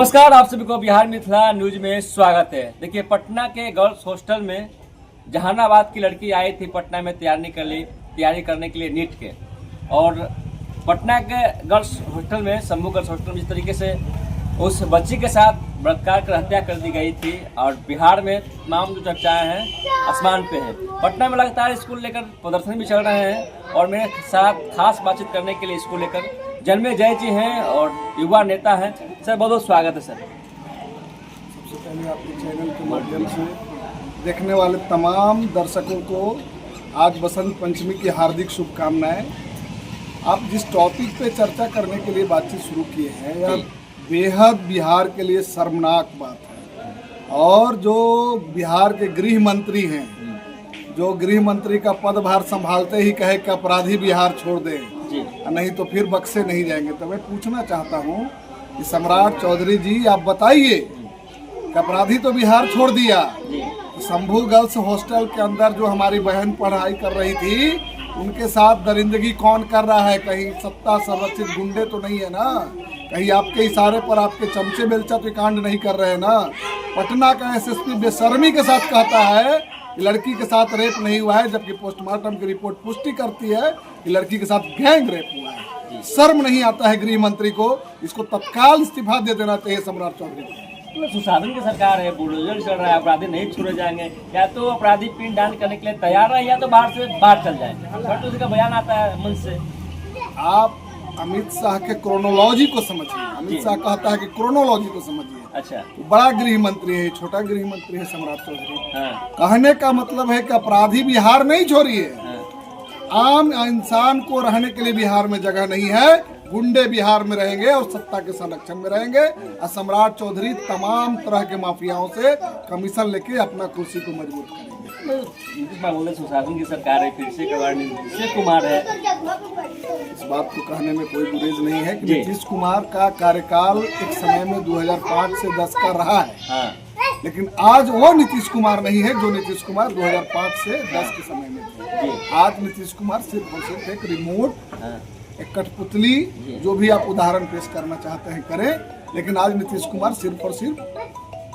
नमस्कार, आप सभी को बिहार मिथिला न्यूज में स्वागत है। देखिए, पटना के गर्ल्स हॉस्टल में जहानाबाद की लड़की आई थी पटना में तैयारी करने के लिए नीट के, और पटना के गर्ल्स हॉस्टल में, शंभू गर्ल्स हॉस्टल में जिस तरीके से उस बच्ची के साथ बलात्कार कर हत्या कर दी गई थी, और बिहार में तमाम जो चर्चाएं हैं आसमान पे है। पटना में लगातार स्कूल लेकर प्रदर्शन भी चल रहे हैं, और मेरे साथ खास बातचीत करने के लिए स्कूल लेकर जन्मे जय जी हैं और युवा नेता हैं। सर, बहुत बहुत स्वागत है सर। सबसे पहले आपके चैनल के माध्यम से देखने वाले तमाम दर्शकों को आज बसंत पंचमी की हार्दिक शुभकामनाएं। आप जिस टॉपिक पे चर्चा करने के लिए बातचीत शुरू किए हैं, यह बेहद बिहार के लिए शर्मनाक बात है। और जो बिहार के गृह मंत्री हैं, जो गृह मंत्री का पदभार संभालते ही कहे कि अपराधी बिहार छोड़ दें, नहीं तो फिर बक्से नहीं जाएंगे, तो मैं पूछना चाहता हूं कि सम्राट चौधरी जी, आप बताइए कि अपराधी तो बिहार छोड़ दिया, तो शंभू गर्ल्स हॉस्टल के अंदर जो हमारी बहन पढ़ाई कर रही थी, उनके साथ दरिंदगी कौन कर रहा है? कहीं सत्ता संरक्षित गुंडे तो नहीं है ना? कहीं आपके इशारे पर आपके चमचे बेलचा तो कांड नहीं कर रहे हैं ना? पटना का एसएसपी बेशर्मी के साथ कहता है कि लड़की के साथ रेप नहीं हुआ है, जबकि पोस्टमार्टम की रिपोर्ट पुष्टि करती है कि लड़की के साथ गैंग रेप हुआ है। शर्म नहीं आता है गृह मंत्री को? इसको तत्काल इस्तीफा दे देना चाहिए सम्राट चौधरी को। सुशासन की सरकार है, बुलडोजर चल रहा है, अपराधी नहीं छोड़े जाएंगे। या तो अपराधी पिंडदान करने के लिए तैयार है, या तो बाहर से बाहर चल जाए। बट उसका बयान आता है मन से। आप अमित शाह के क्रोनोलॉजी को समझिए। अमित शाह कहता है कि क्रोनोलॉजी को समझिए। अच्छा, बड़ा गृह मंत्री है, छोटा गृह मंत्री है सम्राट चौधरी। हाँ। कहने का मतलब है कि अपराधी बिहार नहीं छोड़िए। हाँ। आम इंसान को रहने के लिए बिहार में जगह नहीं है। गुंडे बिहार में रहेंगे और सत्ता के संरक्षण में रहेंगे, और सम्राट चौधरी तमाम तरह के माफियाओं से कमीशन लेके अपना कुर्सी को मजबूत करेंगे। बोले सुशासन की सरकार है, फिर से गवर्नर नीतीश कुमार है। इस बात को कहने में कोई गुरेज नहीं है कि नीतीश कुमार का कार्यकाल एक समय में 2005 से 10 का रहा है। हाँ। लेकिन आज वो नीतीश कुमार नहीं है जो नीतीश कुमार 2005 से 10 के समय में थे। आज नीतीश कुमार सिर्फ और सिर्फ एक रिमोट, एक कठपुतली, जो भी आप उदाहरण पेश करना चाहते हैं करें, लेकिन आज नीतीश कुमार सिर्फ और सिर्फ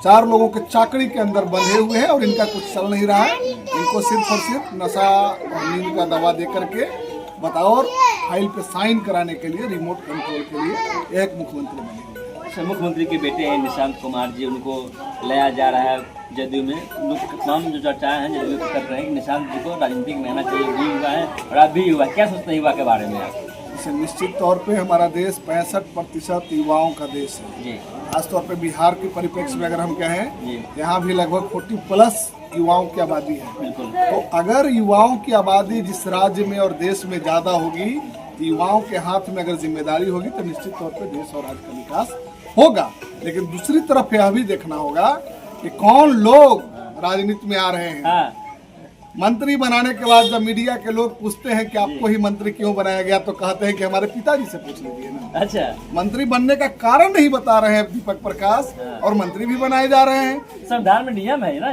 4 लोगों के चाकरी के अंदर बंधे हुए हैं, और इनका कुछ चल नहीं रहा है। इनको सिर्फ और सिर्फ नशा और नींद का दवा दे करके बतौर फाइल पे साइन कराने के लिए, रिमोट कंट्रोल के लिए एक मुख्यमंत्री बने। मुख्यमंत्री के बेटे हैं निशांत कुमार जी, उनको लाया जा रहा है जदयू में। तमाम जो चर्चाएं हैं जदयू कर रहे हैं कि निशांत जी को राजनीतिक में आना चाहिए। भी हुआ है और अब भी हुआ। क्या सोचते हैं युवा के बारे में आप? निश्चित तौर पे हमारा देश 65% युवाओं का देश है। खासतौर पे बिहार के परिप्रेक्ष्य में अगर हम कहें, यहाँ भी लगभग 40+ युवाओं की आबादी है। तो अगर युवाओं की आबादी जिस राज्य में और देश में ज़्यादा होगी, तो युवाओं के हाथ में अगर जिम्मेदारी होगी, तो निश्चित तौर पर देश और राज्य का विकास होगा। लेकिन दूसरी तरफ यह भी देखना होगा कि कौन लोग राजनीति में आ रहे हैं। हाँ। मंत्री बनाने के बाद जब मीडिया के लोग पूछते हैं कि आपको ही मंत्री क्यों बनाया गया, तो कहते हैं कि हमारे पिताजी से पूछ लीजिए ना। अच्छा, मंत्री बनने का कारण नहीं बता रहे हैं दीपक प्रकाश, और मंत्री भी बनाए जा रहे हैं। संविधान में नियम है ना,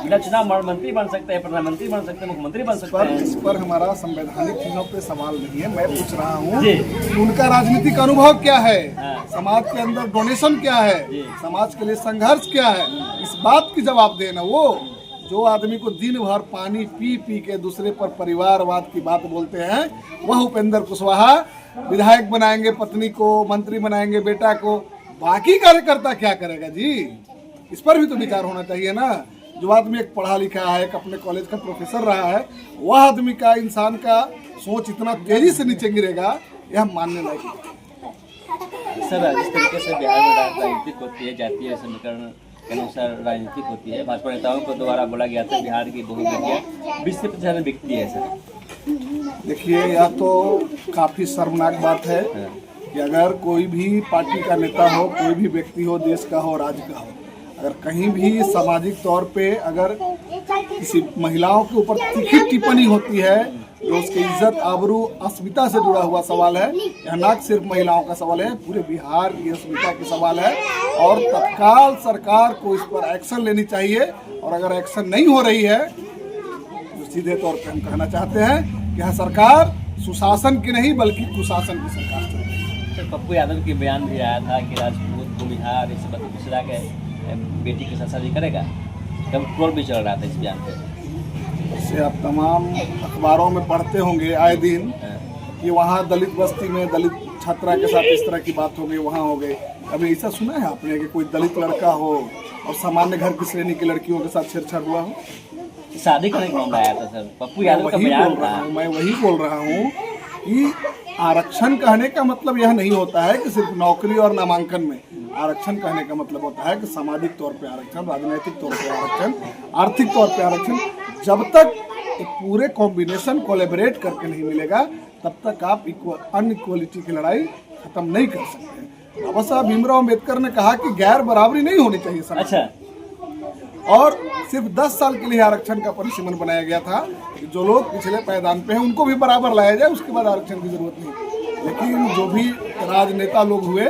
बिना चुनाव मंत्री बन सकते हैं, प्रधानमंत्री बन सकते हैं, मुख्यमंत्री बन सकते हैं। इस पर हमारा संवैधानिक चीजों पे सवाल नहीं है। मैं पूछ रहा हूँ उनका राजनीतिक अनुभव क्या है, समाज के अंदर डोनेशन क्या है, समाज के लिए संघर्ष क्या है, इस बात की जवाब देना। वो जो आदमी को दिन भर पानी पी पी के दूसरे पर परिवारवाद की बात बोलते हैं, वह उपेंद्र कुशवाहा विधायक बनाएंगे पत्नी को, मंत्री बनाएंगे बेटा को, बाकी कार्यकर्ता क्या करेगा जी? इस पर भी तो विचार होना चाहिए ना। जो आदमी एक पढ़ा लिखा है, एक अपने कॉलेज का प्रोफेसर रहा है, वह आदमी का, इंसान का सोच इतना तेजी से नीचे गिरेगा, यह मानने लायक है। सर, जिस तरीके से बिहार में राजनीतिक होती है, जातीय समीकरण के अनुसार राजनीतिक होती है, भाजपा नेताओं को द्वारा बोला गया था बिहार की बहु बेटियां 20 से 50 बिकती है। सर, देखिए, यह तो काफ़ी शर्मनाक बात है कि अगर कोई भी पार्टी का नेता हो, कोई भी व्यक्ति हो, देश का हो, राज्य का हो, अगर कहीं भी सामाजिक तौर पे अगर किसी महिलाओं के ऊपर तीखी टिप्पणी होती है, जो उसकी इज्जत, आबरू, अस्मिता से जुड़ा हुआ सवाल है, यह न सिर्फ महिलाओं का सवाल है, पूरे बिहार की अस्मिता का सवाल है, और तत्काल सरकार को इस पर एक्शन लेनी चाहिए। और अगर एक्शन नहीं हो रही है, तो सीधे तौर पे हम कहना चाहते हैं कि यह सरकार सुशासन की नहीं बल्कि कुशासन की सरकार चल रही है। पप्पू यादव के बयान भी आया था कि राजपूत बिहार इस सब पिछड़ा के बेटी के साथ शादी करेगा। कब ट्रोल भी चल रहा था इस बयान पे। इससे आप तमाम अखबारों में पढ़ते होंगे आए दिन कि वहाँ दलित बस्ती में दलित छात्रा के साथ इस तरह की बात हो गई, वहाँ हो गई। अभी ऐसा सुना है आपने कि कोई दलित लड़का हो और सामान्य घर की श्रेणी की लड़कियों के साथ छेड़छाड़ हुआ हो? शादी करने का मामला आया था सर, पप्पू यादव का बयान था। मैं वही बोल रहा हूँ कि आरक्षण कहने का मतलब यह नहीं होता है कि सिर्फ नौकरी और नामांकन में। आरक्षण कहने का मतलब होता है कि सामाजिक तौर पे आरक्षण, राजनीतिक तौर पे आरक्षण, आर्थिक तौर पे आरक्षण। जब तक एक पूरे कॉम्बिनेशन कोलैबोरेट करके नहीं मिलेगा तब तक आप अनइक्वलिटी की लड़ाई खत्म नहीं कर सकते। बाबा साहब भीमराव अम्बेडकर ने कहा कि गैर बराबरी नहीं होनी चाहिए समाज। अच्छा। और सिर्फ 10 साल के लिए आरक्षण का परिसीमन बनाया गया था कि जो लोग पिछले पायदान पे हैं उनको भी बराबर लाया जाए, उसके बाद आरक्षण की जरूरत नहीं। लेकिन जो भी राजनेता लोग हुए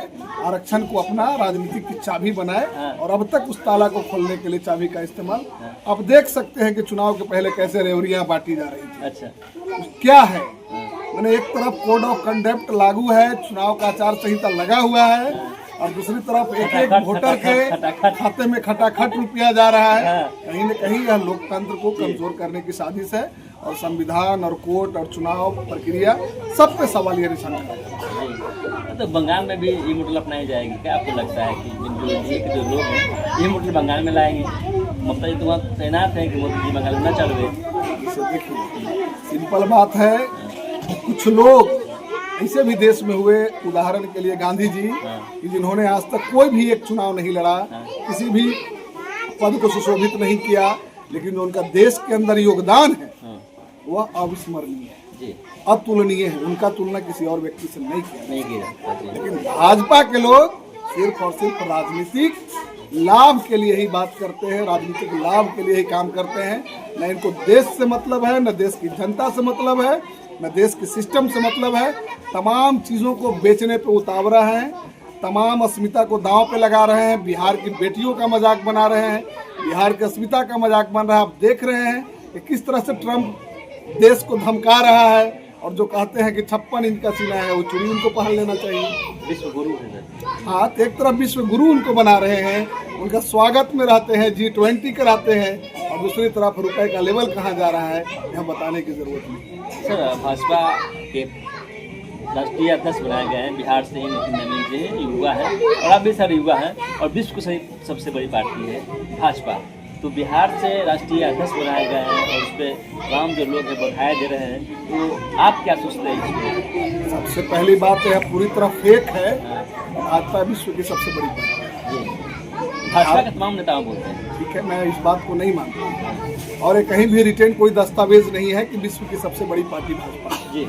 आरक्षण को अपना राजनीतिक की चाबी बनाए और अब तक उस ताला को खोलने के लिए चाबी का इस्तेमाल। अब देख सकते हैं कि चुनाव के पहले कैसे रेवड़ियां बांटी जा रही थी। अच्छा। क्या है, मैंने एक तरफ कोड ऑफ कंडक्ट लागू है, चुनाव का आचार संहिता लगा हुआ है, और दूसरी तरफ एक एक वोटर के खाते में खटाखट रुपया जा रहा है। कहीं न कहीं यह लोकतंत्र को कमजोर करने की साजिश है और संविधान और कोर्ट और चुनाव प्रक्रिया सब पे सवालिया निशान है। तो बंगाल में भी ये मॉडल अपनाई जाएगी क्या? आपको लगता है कि जो लोग हैं ये मॉडल बंगाल में लाएंगे? ममता जी तो वहाँ तैनात है कि मोदी जी बंगाल में न चल रहे। देखिए, सिंपल बात है, कुछ लोग ऐसे भी देश में हुए, उदाहरण के लिए गांधी जी, कि जिन्होंने आज तक कोई भी एक चुनाव नहीं लड़ा, किसी भी पद को सुशोभित नहीं किया, लेकिन जो उनका देश के अंदर योगदान है वह अविस्मरणीय है, अतुलनीय है। उनका तुलना किसी और व्यक्ति से नहीं किया। लेकिन भाजपा के लोग सिर्फ और सिर्फ राजनीतिक लाभ के लिए ही बात करते हैं, राजनीतिक लाभ के लिए ही काम करते हैं। न इनको देश से मतलब है, न देश की जनता से मतलब है, न देश के सिस्टम से मतलब है। तमाम चीज़ों को बेचने पे उतावरा है, तमाम अस्मिता को दांव पे लगा रहे हैं। बिहार की बेटियों का मजाक बना रहे हैं, बिहार की अस्मिता का मजाक बन रहा है। आप देख रहे हैं कि किस तरह से ट्रंप देश को धमका रहा है, और जो कहते हैं कि 56 इंच का सीना है वो चूड़ी उनको पहन लेना चाहिए। विश्व गुरु है। हाँ, तो एक तरफ विश्व गुरु उनको बना रहे हैं, उनका स्वागत में रहते हैं, G20 कराते हैं, और दूसरी तरफ रुपए का लेवल कहाँ जा रहा है यह बताने की जरूरत नहीं। सर, भाजपा के राष्ट्रीय अध्यक्ष बनाए गए हैं बिहार से ही नितिन नवीन जी, युवा हैं और आप भी सर युवा हैं, और विश्व की सबसे बड़ी पार्टी है भाजपा। तो बिहार से राष्ट्रीय अध्यक्ष बनाए गए हैं और उस पर तमाम जो लोग हैं बधाई दे रहे हैं, तो आप क्या सोचते हैं इसमें? सबसे पहली बात यह पूरी तरह फेक है। भाजपा विश्व की सबसे बड़ी पार्टी है, भाजपा के तमाम नेता बोलते हैं। ठीक है, मैं इस बात को नहीं मानता, और ये कहीं भी रिटेन कोई दस्तावेज नहीं है कि विश्व की सबसे बड़ी पार्टी भाजपा जी।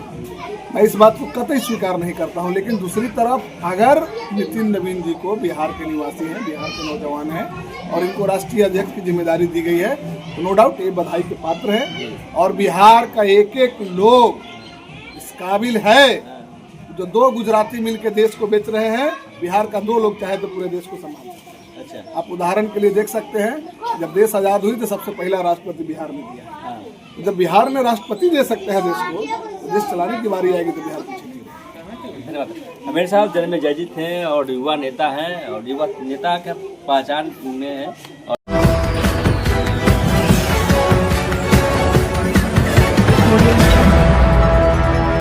मैं इस बात को कतई स्वीकार नहीं करता हूं। लेकिन दूसरी तरफ अगर नितिन नवीन जी को, बिहार के निवासी हैं, बिहार के नौजवान हैं, और इनको राष्ट्रीय अध्यक्ष की जिम्मेदारी दी गई है, तो नो डाउट ये बधाई के पात्र है। और बिहार का एक एक लोग इस काबिल है। जो 2 गुजराती मिलकर देश को बेच रहे हैं, बिहार का 2 लोग चाहे तो पूरे देश को संभाल सकते हैं। अच्छा। आप उदाहरण के लिए देख सकते हैं, जब देश आज़ाद हुई तो सबसे पहला राष्ट्रपति बिहार में दिया। जब बिहार में राष्ट्रपति दे सकते हैं देश को, तो देश चलाने की बारी आएगी तो बिहार पीछे नहीं। धन्यवाद। हमेर साहब जन्म में जयजीत हैं और युवा नेता हैं, और युवा नेता का पहचान में है।